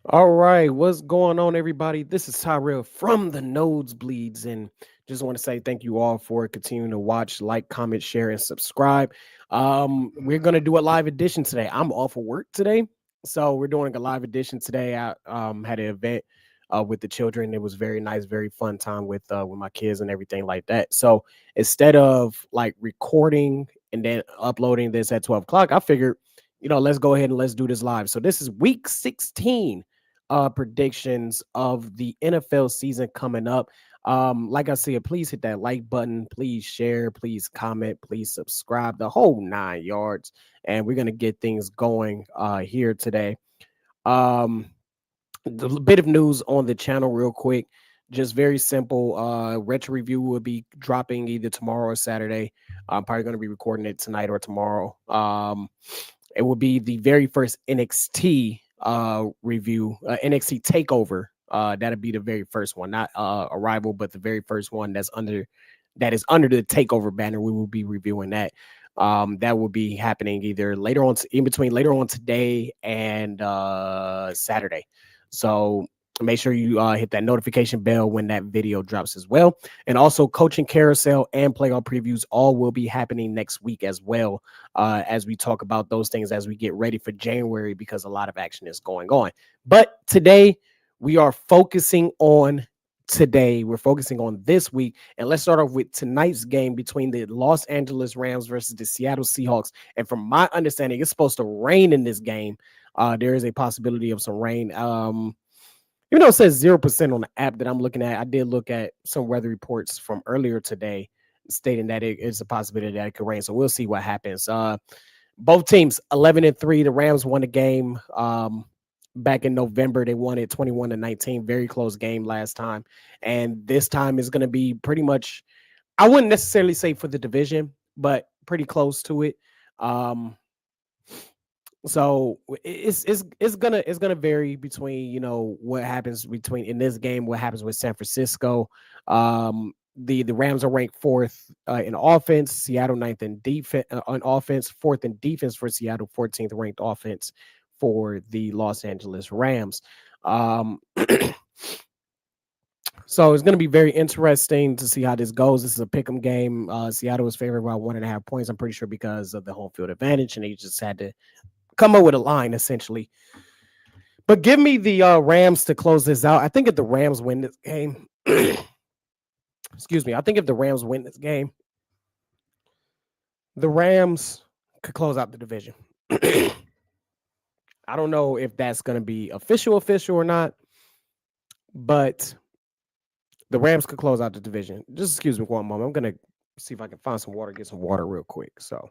All right, what's going on, everybody? This is Tyrell from the Nosebleeds, and just want to say thank you all for continuing to watch, like, comment, share, and subscribe. We're gonna do a live edition today. I'm off of work today, so we're doing a live edition today. I had an event with the children. It was very nice, very fun time with my kids and everything like that. So instead of like recording and then uploading this at 12 o'clock, I figured, let's go ahead and let's do this live. So this is week 16 predictions of the NFL season coming up. Like I said, please hit that like button, please share, please comment, please subscribe, the whole 9 yards. And we're gonna get things going here today. Um, the bit of news on the channel, real quick. Just very simple. Retro review will be dropping either tomorrow or Saturday. I'm probably going to be recording it tonight or tomorrow. It will be the very first NXT review, NXT Takeover. That'll be the very first one, not Arrival, but the very first one that is under the Takeover banner. We will be reviewing that. That will be happening either later on, in between later on today and Saturday. So make sure you hit that notification bell when that video drops as well. And also, coaching carousel and playoff previews all will be happening next week as well, as we talk about those things as we get ready for January, because a lot of action is going on. But today we are focusing on We're focusing on this week. And let's start off with tonight's game between the Los Angeles Rams versus the Seattle Seahawks. And from my understanding, it's supposed to rain in this game. There is a possibility of some rain. Even though it says 0% on the app that I'm looking at, I did look at some weather reports from earlier today stating that it is a possibility that it could rain. So we'll see what happens. Both teams 11-3. The Rams won the game back in November. They won it 21-19. Very close game last time. And this time is going to be pretty much, I wouldn't necessarily say for the division, but pretty close to it. So it's gonna vary between what happens between in this game, what happens with San Francisco. The Rams are ranked fourth in offense, Seattle ninth in defense on offense, fourth in defense for Seattle, 14th ranked offense for the Los Angeles Rams. Um, so it's going to be very interesting to see how this goes. This is a pick'em game. Seattle is favored by 1.5 points. I'm pretty sure because of the home field advantage, and they just had to come up with a line essentially. But give me the Rams to close this out. I think if the Rams win this game, excuse me, I think if the Rams win this game, the Rams could close out the division. I don't know if that's going to be official or not, but the Rams could close out the division. Just excuse me one moment. I'm going to see if I can find some water, get some water real quick. So.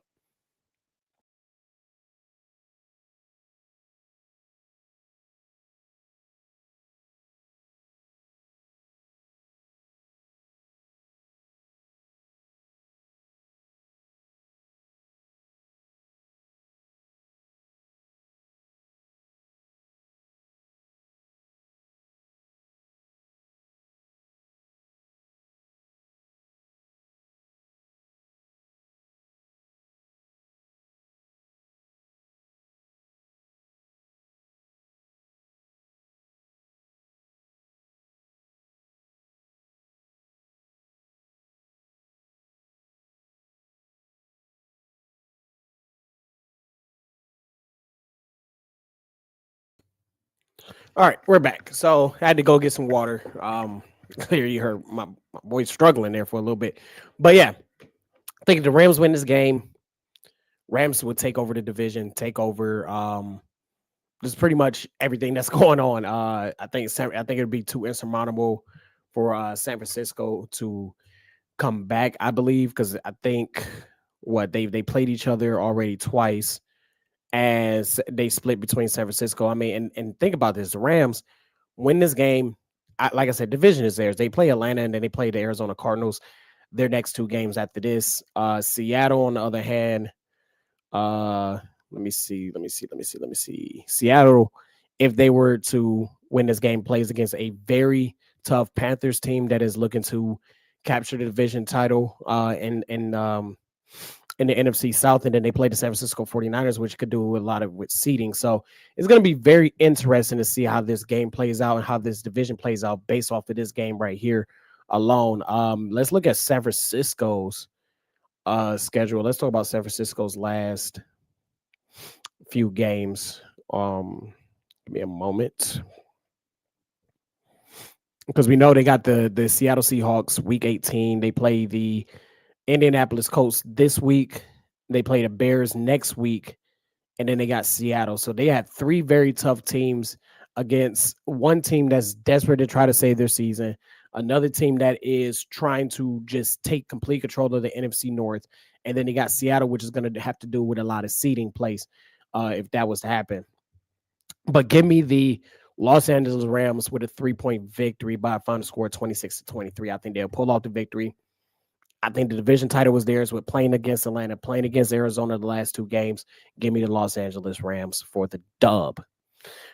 All right, we're back. So I had to go get some water. Clear you heard my voice struggling there for a little bit. But yeah, I think if the Rams win this game, Rams would take over the division, take over just pretty much everything that's going on. I think it'd be too insurmountable for San Francisco to come back, I believe, because I think what they played each other already twice as they split between San Francisco. I mean, and think about this: the Rams win this game. Like I said, division is theirs. They play Atlanta and then they play the Arizona Cardinals. Their next two games after this. Seattle, on the other hand, let me see. Seattle, if they were to win this game, plays against a very tough Panthers team that is looking to capture the division title. And in the NFC South, and then they play the San Francisco 49ers, which could do a lot of with seeding. So it's going to be very interesting to see how this game plays out and how this division plays out based off of this game right here alone. Let's look at San Francisco's schedule. Let's talk about San Francisco's last few games. Give me a moment. Because we know they got the Seattle Seahawks week 18. They play the Indianapolis Colts this week. They play the Bears next week. And then they got Seattle. So they had 3 very tough teams against one team that's desperate to try to save their season, another team that is trying to just take complete control of the NFC North, and then they got Seattle, which is going to have to do with a lot of seeding place if that was to happen. But give me the Los Angeles Rams with a 3-point victory by a final score of 26-23. I think they'll pull off the victory. I think the division title was theirs with playing against Atlanta, playing against Arizona the last 2 games. Give me the Los Angeles Rams for the dub.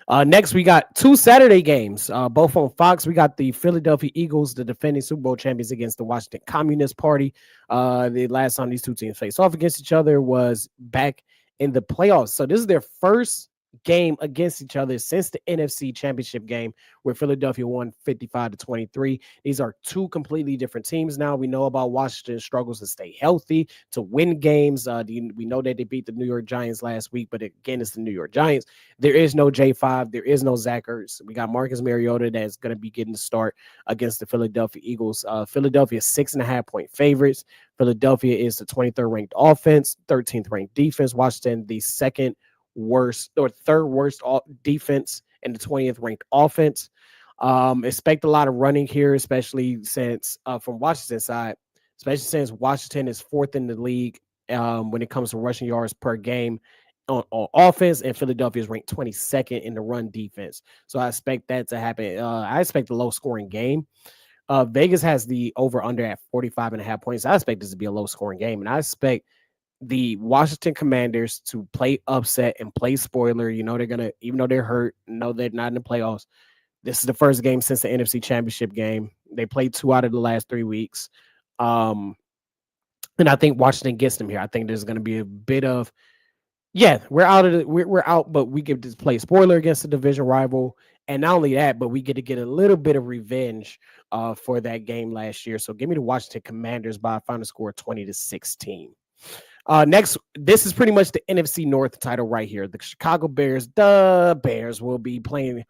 Next, we got 2 Saturday games, both on Fox. We got the Philadelphia Eagles, the defending Super Bowl champions, against the Washington Communist Party. The last time these 2 teams faced off against each other was back in the playoffs. So this is their first game against each other since the NFC Championship game where Philadelphia won 55-23. These are 2 completely different teams now. We know about Washington's struggles to stay healthy, to win games. We know that they beat the New York Giants last week, but again, it's the New York Giants. There is no J5. There is no Zach Ertz. We got Marcus Mariota that's going to be getting the start against the Philadelphia Eagles. Philadelphia 6.5-point favorites. Philadelphia is the 23rd ranked offense, 13th ranked defense. Washington, the second worst or third worst defense and the 20th ranked offense. Expect a lot of running here, especially since from Washington's side, especially since Washington is 4th in the league when it comes to rushing yards per game on offense, and Philadelphia is ranked 22nd in the run defense. So I expect that to happen. I expect a low scoring game. Vegas has the over under at 45.5 points. I expect this to be a low scoring game, and I expect the Washington Commanders to play upset and play spoiler. You know, they're going to, even though they're hurt, know they're not in the playoffs. This is the first game since the NFC Championship game. They played 2 out of the last 3 weeks. And I think Washington gets them here. I think there's going to be a bit of, we're out, but we get to play spoiler against the division rival. And not only that, but we get to get a little bit of revenge for that game last year. So give me the Washington Commanders by a final score of 20-16. Next, this is pretty much the NFC North title right here. The Chicago Bears, the Bears will be playing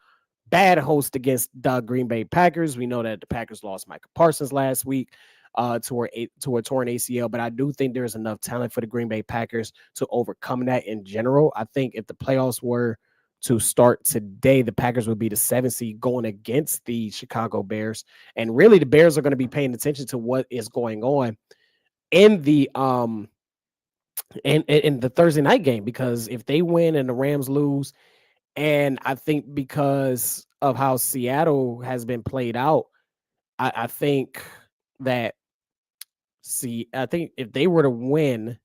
bad host against the Green Bay Packers. We know that the Packers lost Micah Parsons last week to a torn ACL, but I do think there's enough talent for the Green Bay Packers to overcome that in general. I think if the playoffs were to start today, the Packers would be the 7th seed going against the Chicago Bears. And really, the Bears are going to be paying attention to what is going on in the in the Thursday night game, because if they win and the Rams lose, and I think because of how Seattle has been played out, I think that I think if they were to win,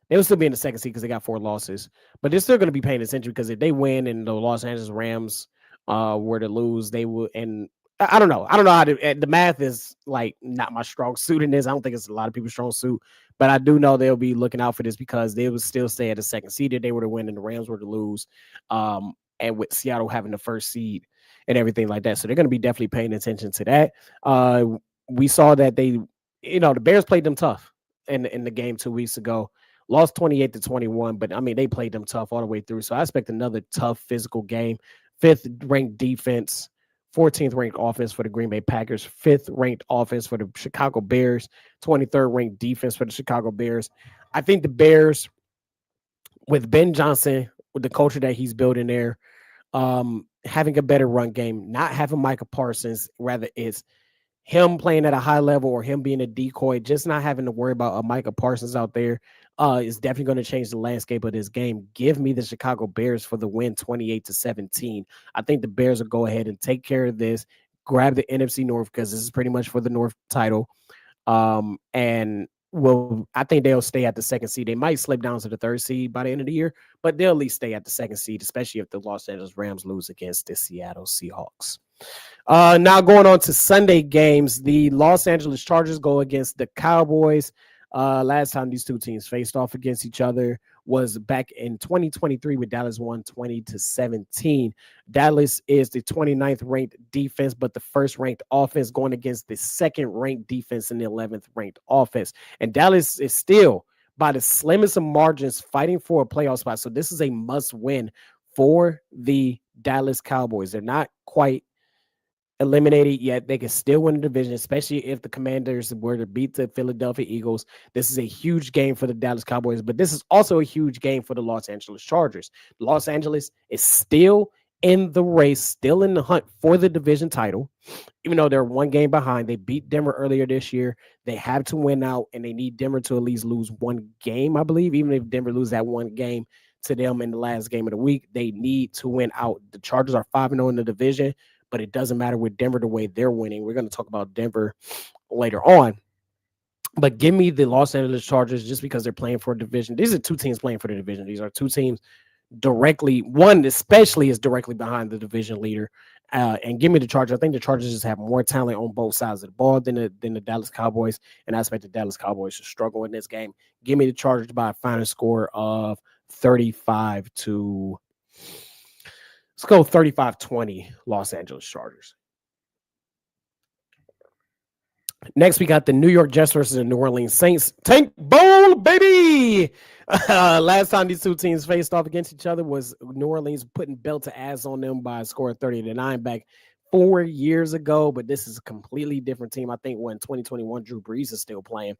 they would still be in the 2nd seed because they got 4 losses. But they're still going to be paying attention, because if they win and the Los Angeles Rams were to lose, they would. And I don't know. I don't know how to. The math is like not my strong suit in this. I don't think it's a lot of people's strong suit, but I do know they'll be looking out for this because they would still stay at the 2nd seed if they were to win and the Rams were to lose. And with Seattle having the 1st seed and everything like that. So they're going to be definitely paying attention to that. We saw that the Bears played them tough in the game 2 weeks ago. Lost 28-21, but I mean, they played them tough all the way through. So I expect another tough physical game. 5th ranked defense, 14th ranked offense for the Green Bay Packers, 5th ranked offense for the Chicago Bears, 23rd ranked defense for the Chicago Bears. I think the Bears, with Ben Johnson, with the culture that he's building there, having a better run game, not having Micah Parsons, rather it's him playing at a high level or him being a decoy, just not having to worry about a Micah Parsons out there is definitely going to change the landscape of this game. Give me the Chicago Bears for the win, 28-17. I think the Bears will go ahead and take care of this, grab the NFC North, because this is pretty much for the North title. And I think they'll stay at the 2nd seed. They might slip down to the 3rd seed by the end of the year, but they'll at least stay at the 2nd seed, especially if the Los Angeles Rams lose against the Seattle Seahawks. Now going on to Sunday games, the Los Angeles Chargers go against the Cowboys. Last time these two teams faced off against each other was back in 2023 with Dallas won 20-17. Dallas is the 29th ranked defense, but the first ranked offense going against the second ranked defense and the 11th ranked offense. And Dallas is still by the slimmest of margins fighting for a playoff spot. So this is a must win for the Dallas Cowboys. They're not quite eliminated yet. They can still win the division, especially if the Commanders were to beat the Philadelphia Eagles. This is a huge game for the Dallas Cowboys, but this is also a huge game for the Los Angeles Chargers. Los Angeles is still in the race, still in the hunt for the division title, even though they're one game behind. They beat Denver earlier this year. They have to win out, and they need Denver to at least lose one game, I believe. Even if Denver loses that one game to them in the last game of the week, they need to win out. The Chargers are 5-0 in the division, but it doesn't matter with Denver the way they're winning. We're going to talk about Denver later on. But give me the Los Angeles Chargers just because they're playing for a division. These are two teams playing for the division. These are two teams directly, one especially is directly behind the division leader. And give me the Chargers. I think the Chargers just have more talent on both sides of the ball than the Dallas Cowboys. And I expect the Dallas Cowboys to struggle in this game. Give me the Chargers by a final score of 35 to... Let's go 35-20 Los Angeles Chargers. Next, we got the New York Jets versus the New Orleans Saints. Tank Bowl, baby! Last time these two teams faced off against each other was New Orleans putting belt to ass on them by a score of 30-9 back 4 years ago. But this is a completely different team. I think when 2021 Drew Brees is still playing.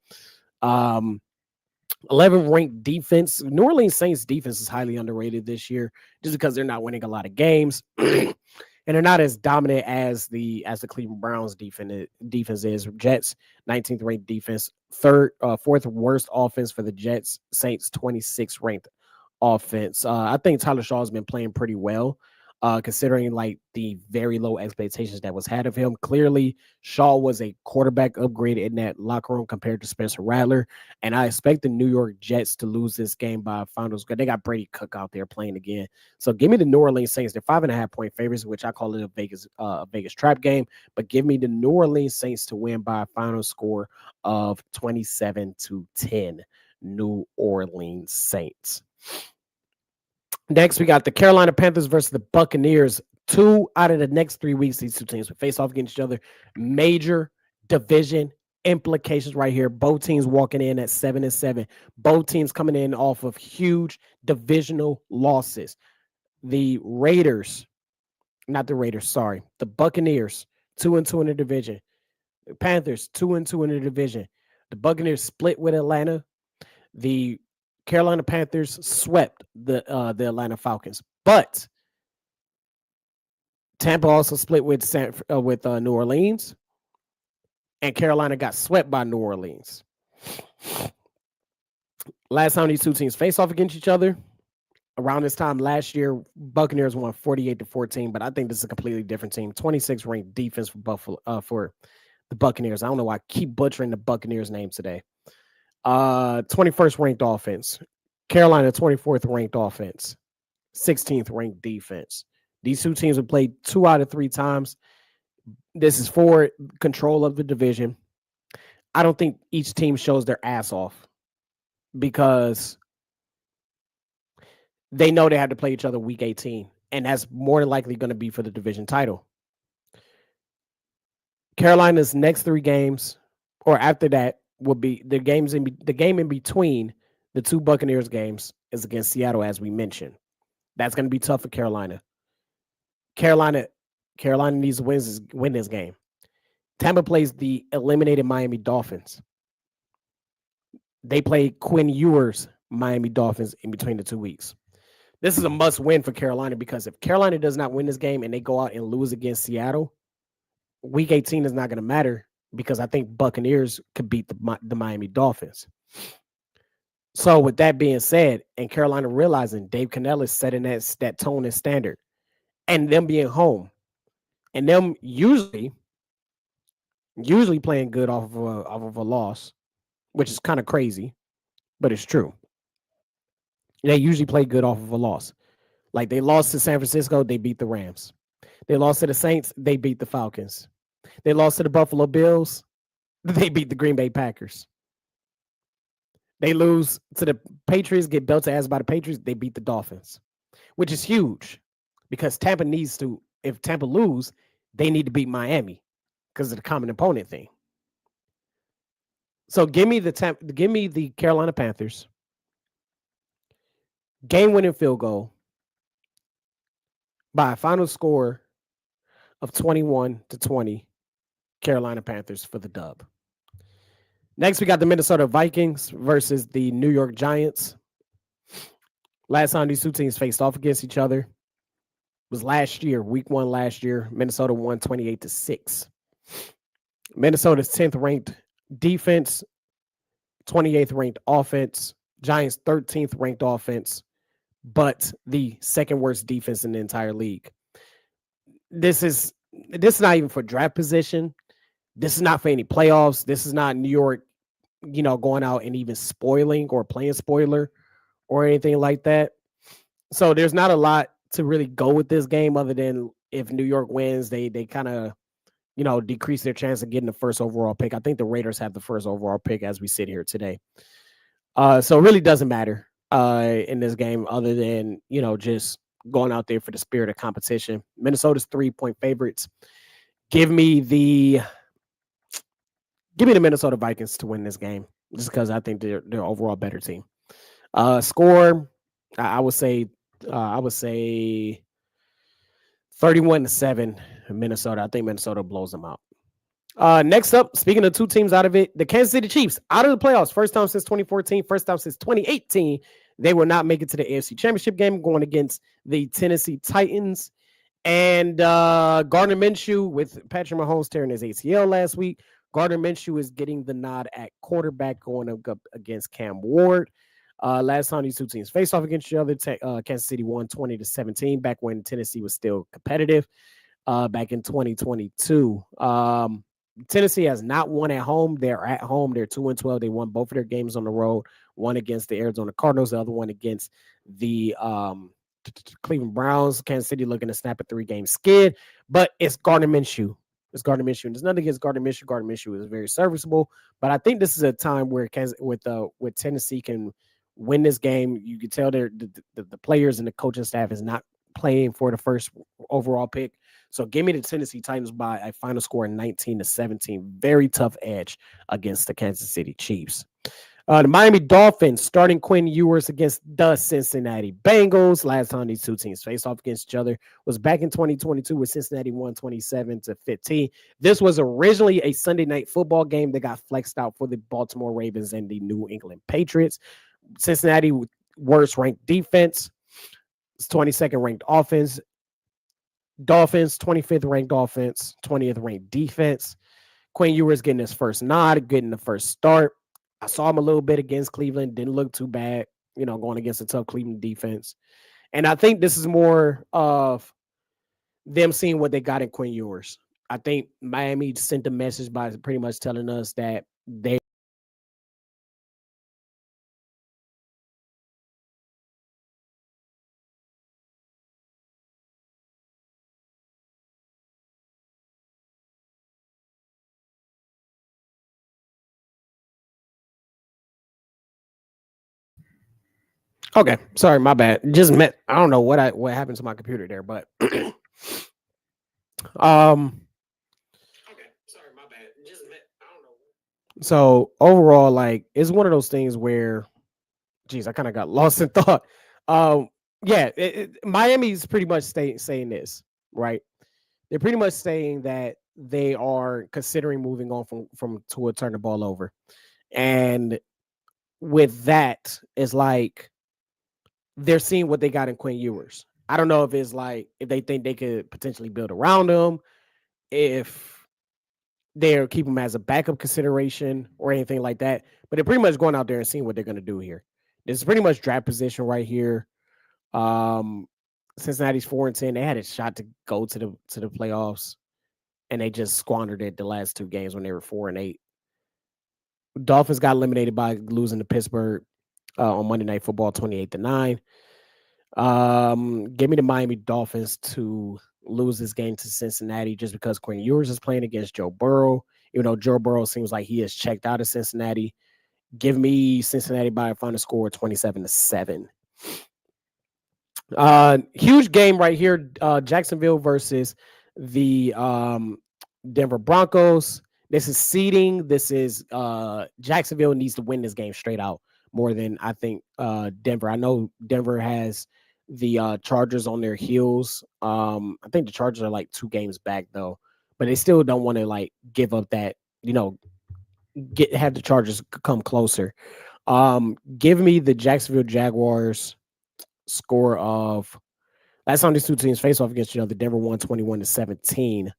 11 ranked defense. New Orleans Saints defense is highly underrated this year just because they're not winning a lot of games. And they're not as dominant as the Cleveland Browns defense is. Jets, 19th ranked defense, fourth worst offense for the Jets. Saints, 26th ranked offense. I think Tyler Shaw has been playing pretty well, considering like the very low expectations that was had of him. Clearly, Shaw was a quarterback upgrade in that locker room compared to Spencer Rattler. And I expect the New York Jets to lose this game by finals. They got Brady Cook out there playing again. So give me the New Orleans Saints. They're 5.5-point favorites, which I call it a Vegas trap game. But give me the New Orleans Saints to win by a final score of 27-10. New Orleans Saints. Next, we got the Carolina Panthers versus the Buccaneers. 2 out of the next 3 weeks, these two teams will face off against each other. Major division implications right here. Both teams walking in at 7-7. Both teams coming in off of huge divisional losses. The Buccaneers, 2-2 in the division. The Panthers, 2-2 in the division. The Buccaneers split with Atlanta. The Carolina Panthers swept the Atlanta Falcons, but Tampa also split with New Orleans, and Carolina got swept by New Orleans. Last time these two teams faced off against each other, around this time last year, Buccaneers won 48-14, but I think this is a completely different team. 26th ranked defense for the Buccaneers. I don't know why I keep butchering the Buccaneers name today. 21st ranked offense. Carolina, 24th ranked offense. 16th ranked defense. These two teams have played 2 out of 3 times. This is for control of the division. I don't think each team shows their ass off because they know they have to play each other week 18, and that's more than likely going to be for the division title. Carolina's next 3 games, or after that, will be the game in between the 2 Buccaneers games is against Seattle, as we mentioned. That's going to be tough for Carolina. Carolina needs to win this game. Tampa plays the eliminated Miami Dolphins. They play Quinn Ewers' Miami Dolphins in between the 2 weeks. This is a must win for Carolina because if Carolina does not win this game and they go out and lose against Seattle, week 18 is not going to matter because I think Buccaneers could beat the Miami Dolphins. So with that being said, and Carolina realizing Dave Canellis setting that tone and standard, and them being home, and them usually playing good off of a loss, which is kind of crazy, but it's true. They usually play good off of a loss. Like they lost to San Francisco, they beat the Rams. They lost to the Saints, they beat the Falcons. They lost to the Buffalo Bills, they beat the Green Bay Packers. They lose to the Patriots, get belted ass by the Patriots. They beat the Dolphins, which is huge because Tampa needs to. If Tampa lose, they need to beat Miami because of the common opponent thing. So give me the Carolina Panthers game winning field goal by a final score of 21-20. Carolina Panthers for the dub. Next, we got the Minnesota Vikings versus the New York Giants. Last time these two teams faced off against each other was last year, week 1 last year. Minnesota won 28-6. Minnesota's 10th ranked defense, 28th ranked offense. Giants 13th ranked offense, but the second worst defense in the entire league. This is not even for draft position. This is not for any playoffs. This is not New York, going out and even spoiling or playing spoiler or anything like that. So there's not a lot to really go with this game other than if New York wins, they kind of, decrease their chance of getting the first overall pick. I think the Raiders have the first overall pick as we sit here today. So it really doesn't matter in this game other than, just going out there for the spirit of competition. Minnesota's 3-point favorites. Give me the Minnesota Vikings to win this game just because I think they're overall better team. Score, I would say 31-7 Minnesota. I think Minnesota blows them out. Next up, speaking of two teams out of it, the Kansas City Chiefs out of the playoffs. First time since 2014, first time since 2018. They will not make it to the AFC Championship game going against the Tennessee Titans. And Gardner Minshew, with Patrick Mahomes tearing his ACL last week, Gardner Minshew is getting the nod at quarterback going up against Cam Ward. Last time these two teams faced off against each other, Kansas City won 20-17 back when Tennessee was still competitive back in 2022. Tennessee has not won at home. They're at home. They're 2-12. They won both of their games on the road. One against the Arizona Cardinals, the other one against the Cleveland Browns. Kansas City looking to snap a 3-game skid, but it's Gardner Minshew. It's Gardner Minshew. And there's nothing against Gardner Minshew. Gardner Minshew is very serviceable, but I think this is a time where with Tennessee can win this game. You can tell the players and the coaching staff is not playing for the first overall pick. So give me the Tennessee Titans by a final score of 19-17. Very tough edge against the Kansas City Chiefs. The Miami Dolphins starting Quinn Ewers against the Cincinnati Bengals. Last time these two teams faced off against each other was back in 2022 with Cincinnati won 27-15. This was originally a Sunday night football game that got flexed out for the Baltimore Ravens and the New England Patriots. Cincinnati worst ranked defense, 22nd ranked offense. Dolphins, 25th ranked offense, 20th ranked defense. Quinn Ewers getting his first nod, getting the first start. I saw him a little bit against Cleveland. Didn't look too bad, going against a tough Cleveland defense. And I think this is more of them seeing what they got in Quinn Ewers. I think Miami sent a message by pretty much telling us that they Okay, sorry, my bad. Just met. I don't know what happened to my computer there, but Okay, sorry, my bad. Just met. I don't know. So overall, like, it's one of those things where, geez, I kind of got lost in thought. Yeah, Miami's pretty much saying this, right? They're pretty much saying that they are considering moving on from to a turn the ball over, and with that, it's like they're seeing what they got in Quinn Ewers. I don't know if it's like if they think they could potentially build around him, if they're keeping him as a backup consideration or anything like that. But they're pretty much going out there and seeing what they're going to do here. This is pretty much draft position right here. Cincinnati's 4-10. They had a shot to go to the playoffs, and they just squandered it the last two games when they were 4-8. Dolphins got eliminated by losing to Pittsburgh on Monday Night Football, 28-9. Give me the Miami Dolphins to lose this game to Cincinnati just because Quinn Ewers is playing against Joe Burrow. Even though Joe Burrow seems like he has checked out of Cincinnati, Give me Cincinnati by a final score 27-7. Huge game right here. Jacksonville versus the Denver Broncos. This is seeding. This is Jacksonville needs to win this game straight out more than I think Denver. I know Denver has the Chargers on their heels. I think the Chargers are like 2 games back though, but they still don't want to like give up that, you know, have the Chargers come closer. Give me the Jacksonville Jaguars score of last time these two teams face off against each other. Denver won 21-17.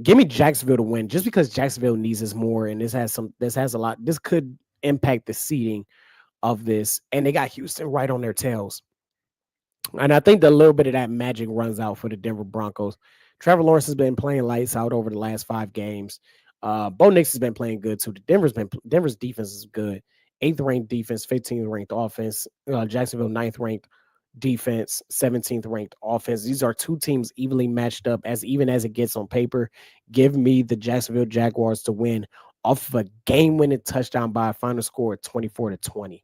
Give me Jacksonville to win just because Jacksonville needs this more, and this has a lot. This could impact the seeding of this, and they got Houston right on their tails. And I think the little bit of that magic runs out for the Denver Broncos. Trevor Lawrence has been playing lights out over the last 5 games. Bo Nix has been playing good too. Denver's defense is good. 8th ranked defense, 15th ranked offense. Jacksonville 9th ranked defense, 17th ranked offense. These are 2 teams evenly matched up, as even as it gets on paper. Give me the Jacksonville Jaguars to win off of a game-winning touchdown by a final score of 24-20.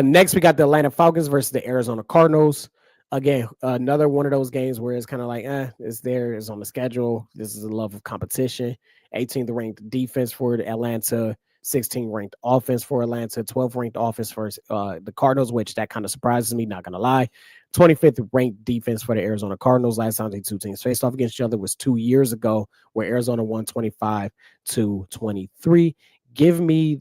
Next, we got the Atlanta Falcons versus the Arizona Cardinals. Again, another one of those games where it's kind of like, it's there, it's on the schedule. This is a love of competition. 18th ranked defense for the Atlanta, 16th ranked offense for Atlanta, 12th ranked offense for the Cardinals, which that kind of surprises me, not going to lie. 25th ranked defense for the Arizona Cardinals. Last time the 2 teams faced off against each other was 2 years ago, where Arizona won 25-23. Give me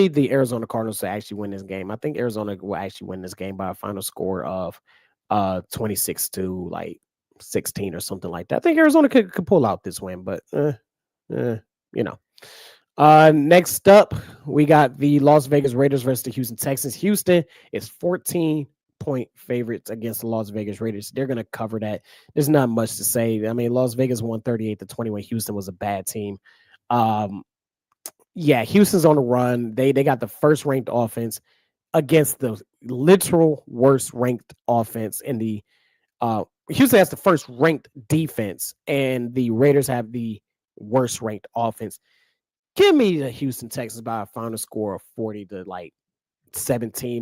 the Arizona Cardinals to actually win this game. I think Arizona will actually win this game by a final score of 26-16 or something like that. I think Arizona could pull out this win, but you know. Next up, we got the Las Vegas Raiders versus the Houston Texans. Houston is 14-point favorites against the Las Vegas Raiders. They're going to cover that. There's not much to say. I mean, Las Vegas won 38-20 when Houston was a bad team. Yeah, Houston's on the run. They got the first ranked offense against the literal worst ranked offense in the Houston has the first ranked defense, and the Raiders have the worst ranked offense. Give me the Houston Texans by a final score of 40-17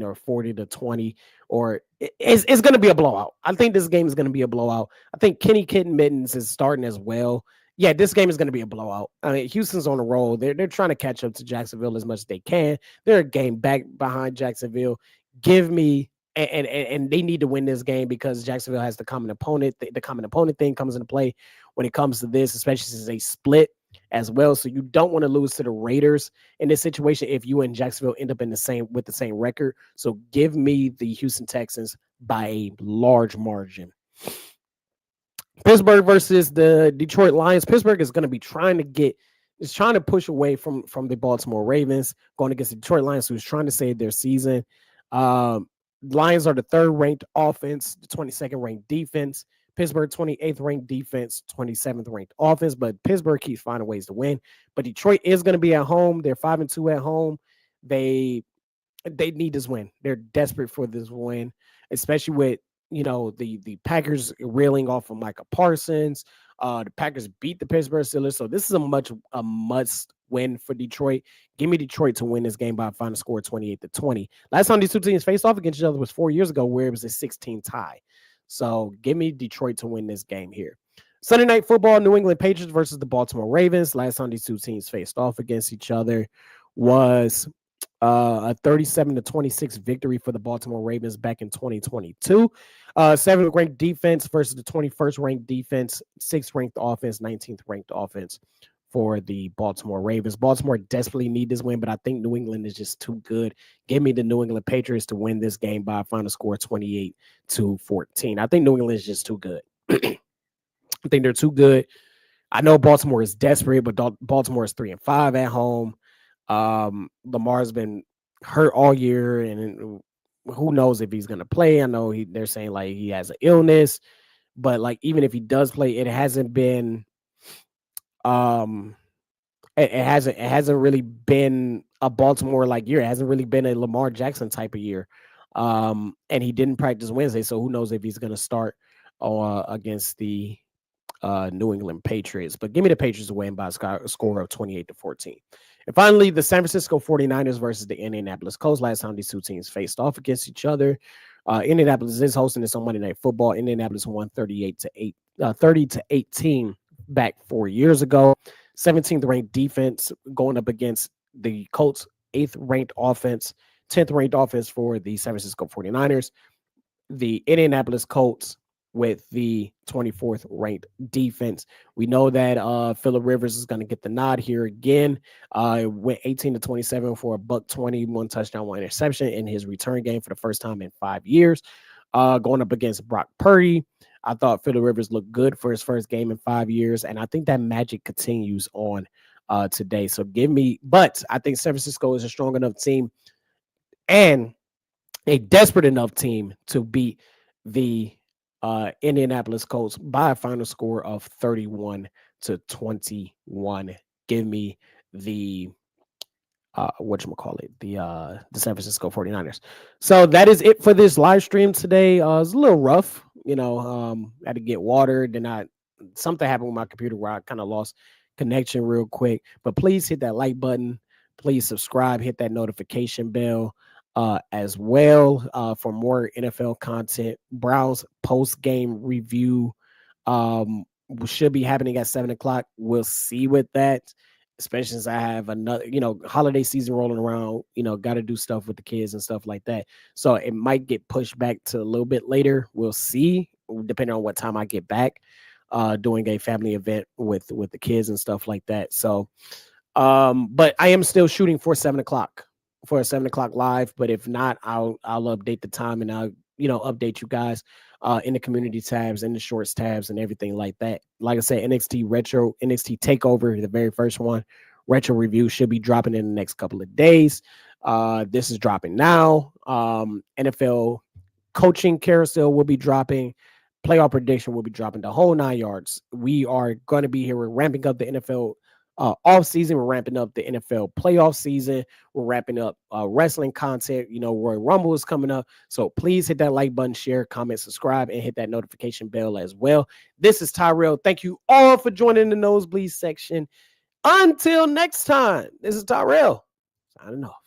or 40-20, or it's going to be a blowout. I think this game is going to be a blowout. I think Kenny Mittens is starting as well. Yeah, this game is going to be a blowout. I mean, Houston's on a roll. They're trying to catch up to Jacksonville as much as they can. They're a game back behind Jacksonville. Give me and they need to win this game because Jacksonville has the common opponent. The common opponent thing comes into play when it comes to this, especially since they split as well. So you don't want to lose to the Raiders in this situation if you and Jacksonville end up in the same record. So give me the Houston Texans by a large margin. Pittsburgh versus the Detroit Lions. Pittsburgh is going to be trying to push away from the Baltimore Ravens, going against the Detroit Lions, who's trying to save their season. Lions are the 3rd ranked offense, the 22nd ranked defense. Pittsburgh 28th ranked defense, 27th ranked offense, but Pittsburgh keeps finding ways to win. But Detroit is going to be at home. They're 5-2 at home. They need this win. They're desperate for this win, especially with the Packers reeling off of Micah Parsons. The Packers beat the Pittsburgh Steelers, so this is a must win for Detroit. Give me Detroit to win this game by a final score of 28-20. Last time these 2 teams faced off against each other was 4 years ago, where it was a 16 tie. So give me Detroit to win this game here. Sunday Night Football, New England Patriots versus the Baltimore Ravens. Last time these 2 teams faced off against each other was a 37-26 victory for the Baltimore Ravens back in 2022. 7th ranked defense versus the 21st ranked defense, 6th ranked offense, 19th ranked offense for the Baltimore Ravens. Baltimore desperately need this win, but I think New England is just too good. Give me the New England Patriots to win this game by a final score 28-14. I think New England is just too good. I think they're too good. I know Baltimore is desperate, but Baltimore is 3-5 at home. Lamar's been hurt all year, and who knows if he's going to play. I know they're saying like he has an illness, but like even if he does play, it hasn't been it hasn't really been a Baltimore like year. It hasn't really been a Lamar Jackson type of year. And he didn't practice Wednesday, so who knows if he's going to start against the New England Patriots. But give me the Patriots to win by a score of 28-14. And finally, the San Francisco 49ers versus the Indianapolis Colts. Last time these two teams faced off against each other. Indianapolis is hosting this on Monday Night Football. Indianapolis won 30-18 back 4 years ago. 17th ranked defense going up against the Colts' 8th ranked offense, 10th ranked offense for the San Francisco 49ers. The Indianapolis Colts with the 24th ranked defense. We know that Phillip Rivers is going to get the nod here again. It went 18-27 for a $120, 1 touchdown, 1 interception in his return game for the first time in 5 years. Going up against Brock Purdy. I thought Phillip Rivers looked good for his first game in 5 years, and I think that magic continues on today. So but I think San Francisco is a strong enough team and a desperate enough team to beat the Indianapolis Colts by a final score of 31-21. Give me the the San Francisco 49ers. So that is it for this live stream today. It's a little rough, I had to get water. Then something happened with my computer where I kind of lost connection real quick. But please hit that like button. Please subscribe, hit that notification bell as well for more NFL content. Browse post-game review should be happening at 7 o'clock. We'll see with that, especially since I have another, holiday season rolling around, got to do stuff with the kids and stuff like that. So it might get pushed back to a little bit later. We'll see, depending on what time I get back, doing a family event with the kids and stuff like that. So, but I am still shooting for 7 o'clock for a 7 o'clock live. But if not, I'll update the time and I'll, update you guys in the community tabs and the shorts tabs and everything like that. Like I said, NXT Takeover, the very first one, retro review should be dropping in the next couple of days. This is dropping now. NFL coaching carousel will be dropping. Playoff prediction will be dropping, the whole 9 yards. We are going to be here. We're ramping up the NFL off season. We're ramping up the NFL playoff season. We're wrapping up wrestling content. Royal Rumble is coming up. So please hit that like button, share, comment, subscribe, and hit that notification bell as well. This is Tyrell. Thank you all for joining the Nosebleed section. Until next time, this is Tyrell signing off.